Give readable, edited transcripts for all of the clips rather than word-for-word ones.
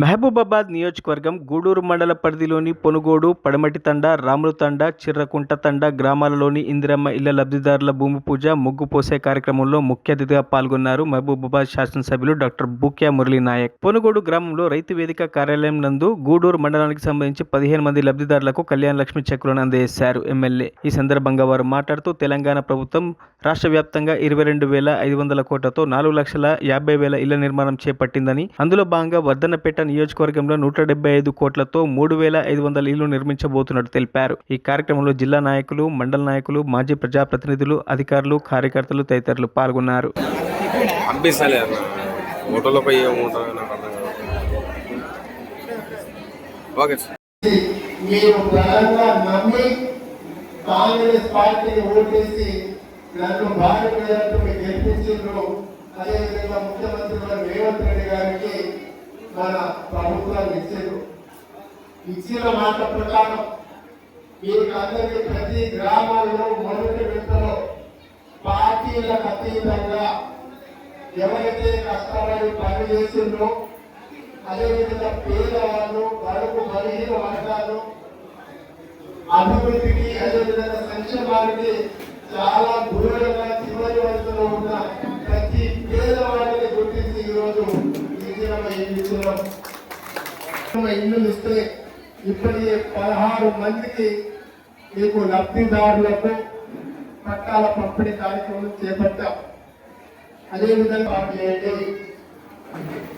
మహబూబాబాద్ నియోజకవర్గం గూడూరు మండల పరిధిలోని పొనుగోడు, పడమటి తండ, రాములు తండ, చిర్రకుంట తండ గ్రామాలలోని ఇందిరమ్మ ఇళ్ల లబ్ధిదారుల భూమి పూజ, ముగ్గు పోసే కార్యక్రమంలో ముఖ్య అతిథిగా పాల్గొన్నారు మహబూబాబాద్ శాసనసభ్యులు డాక్టర్ బూక్యా మురళీ నాయక్. పొనుగోడు గ్రామంలో రైతు వేదిక కార్యాలయం నందు గూడూరు మండలానికి సంబంధించి 15 మంది లబ్ధిదారులకు కళ్యాణ లక్ష్మి చెక్కులను అందజేశారు ఎమ్మెల్యే. ఈ సందర్భంగా వారు మాట్లాడుతూ తెలంగాణ ప్రభుత్వం రాష్ట్ర వ్యాప్తంగా 22,500 కోట్లతో 4,50,000 ఇళ్ల నిర్మాణం చేపట్టిందని, అందులో భాగంగా వర్ధన్నపేట నియోజకవర్గంలో 175 కోట్లతో 3,500 ఇళ్లు నిర్మించబోతున్నట్టు తెలిపారు. ఈ కార్యక్రమంలో జిల్లా నాయకులు, మండల నాయకులు, మాజీ ప్రజాప్రతినిధులు, అధికారులు, కార్యకర్తలు తదితరులు పాల్గొన్నారు. కాంగ్రెస్ పార్టీని ఓటేసి నన్ను భారీ ప్రజలతో గెలిపించారు. అదేవిధంగా ముఖ్యమంత్రి రేవంత్ రెడ్డి గారికి మన ప్రభుత్వాలు ఇచ్చిన మాట ప్రకారం మీకు అందరికీ ప్రతి గ్రామాల్లో మొదటి విడతలో పార్టీలకు అతీతంగా ఎవరైతే కష్టపడి పని చేసిండ్రో, అదేవిధంగా పేదవాళ్ళు, బడుగు బలహీన వర్గాలు అభివృద్ధికి, అదేవిధంగా సంక్షేమానికి చాలా దూరంగా చివరి వరుసలో ఉన్న ప్రతి పేదవాడిని గుర్తించి ఈరోజు ఇల్లు ఇస్తే ఇప్పటికే 16 మందికి మీకు లబ్ధిదారులకు పట్టాల పంపిణీ కార్యక్రమం చేపట్టాం. అదేవిధంగా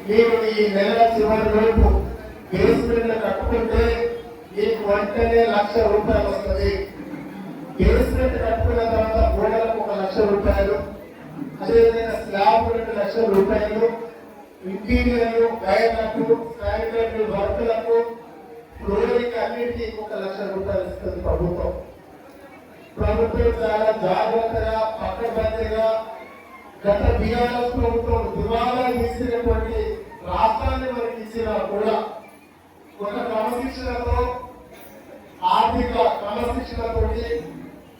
మీరు ఈ నెల చివరి లోపు బేస్మెంట్ కట్టుకుంటే మీకు వెంటనే ₹1,00,000 వస్తుంది. బేస్మెంట్ కట్టుకున్న తర్వాత గోడలకు ₹1,00,000, అదేవిధంగా స్లాబ్ ₹2,00,000, ఇంటీరియర్లు, వైర్లకు, శానిటరీ వర్కులకు, ఫ్లోరింగ్ అన్నిటికీ ₹1,00,000 ఇస్తుంది ప్రభుత్వం. ప్రభుత్వం చాలా జాగ్రత్తగా, పక్కబందిగా గత బీఆర్ఎస్ ప్రభుత్వం దివాలా తీసినటువంటి రాష్ట్రాన్ని మనకి ఇచ్చినా కూడా ఒక క్రమశిక్షణతో, ఆర్థిక క్రమశిక్షణతో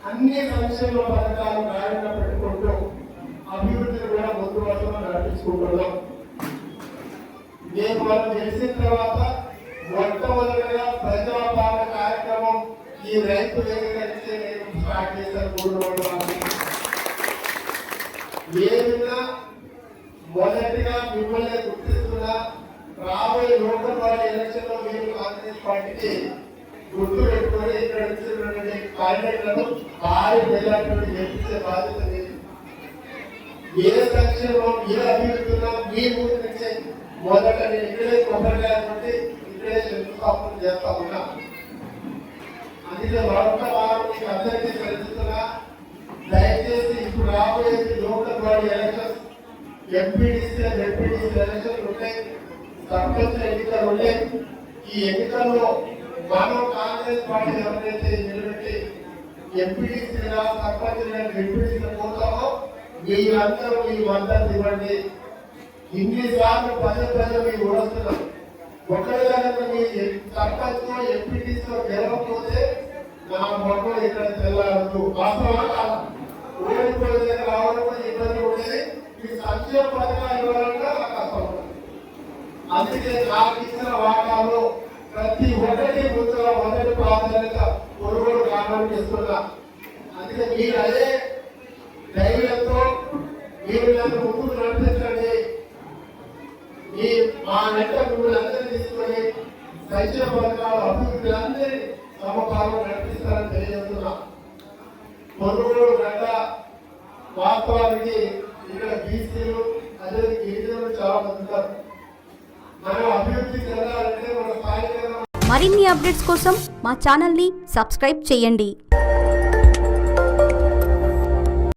అన్ని సంక్షేమ పథకాలు గాడిన పెట్టుకుంటూ అభివృద్ధిని కూడా ముందు వరుసలో నడిపించుకుంటున్నాం. నేను మనం తెలిసిన తర్వాత మొట్టమొదటిగా ప్రజాపాలన కార్యక్రమం ఈ రైతు వేదిక నుంచి నేను స్టార్ట్ చేశాను. ఏదైనా మొదటిగా మిమ్మల్ని గుర్తిస్తున్నా, రాబోయే లోకల్ బాడీ ఎలక్షన్ లో మీరు కాంగ్రెస్ పార్టీకి గుర్తు పెట్టుకొని ఇక్కడ ఇచ్చినటువంటి క్యాండిడేట్లను భారీ మెజార్టీతో గెలిపించే బాధ్యత లేదు. ఏ సంక్షేమం, ఏ అభివృద్ధిలో మీ ఊరి నుంచే మొదట నేను ఇక్కడే కొబ్బరికాయ నుండి ఇక్కడే శంకుస్థాపన చేస్తా ఉన్నా. అందుకే మరొక వారు మీకు అందరికీ తెలుస్తున్నా, దయచేసి ఇప్పుడు రాబోయే local body elections, MPDC, ZPTC ఎలక్షన్లు ఉన్నాయి, సర్పంచ్ ఎన్నికలు ఉన్నాయి. ఈ ఎన్నికల్లో మనం కాంగ్రెస్ పార్టీ ఎవరైతే నిలబెట్టి ఎంపీడీసీగా, సర్పంచ్గా, జెడ్పీటీసీగా పోతామో మీరందరూ మీ మద్దతు ఇవ్వండి. ఇన్నిసార్లు ప్రజలు మీరు ఓడుస్తున్నారు. ఒకవేళ మీ సర్పంచ్, ఎంపీటీసీలో గెలవకపోతే నా మొక్కలు ఇక్కడ తెల్లారదు. వాస్తవంగా ఓడిపోయే రావడం ఇబ్బంది ఉండేది. ఈ సంక్షేమ పథకాలు ఇవ్వాలంటే నాకు కష్టం. అందుకే నాకు ఇచ్చిన వాటాలో ప్రతి ఒక్కటి మొదటి ప్రాధాన్యత పొరుగుడు గ్రామానికి ఇస్తున్నా. అందుకే మీరు అదే ధైర్యంతో మీరు నన్ను ముందుకు నడిపించండి. మా నెట్ట మిమ్మల్ని అందరినీ తీసుకొని సంక్షేమ పథకాలు, అభివృద్ధి అందరి సమకాలం నడిపిస్తారని తెలియజేస్తున్నా. పొరుగుడు గడ్డ వాస్తవానికి ఇక్కడ బీసీలు, అదే గిరిజనులు చాలా మంది ఉన్నారు. మనం అభివృద్ధి చెందాలంటే మన స్థానికంగా మరిన్ని అప్డేట్స్ కోసం మా ఛానల్ని సబ్స్క్రైబ్ చేయండి.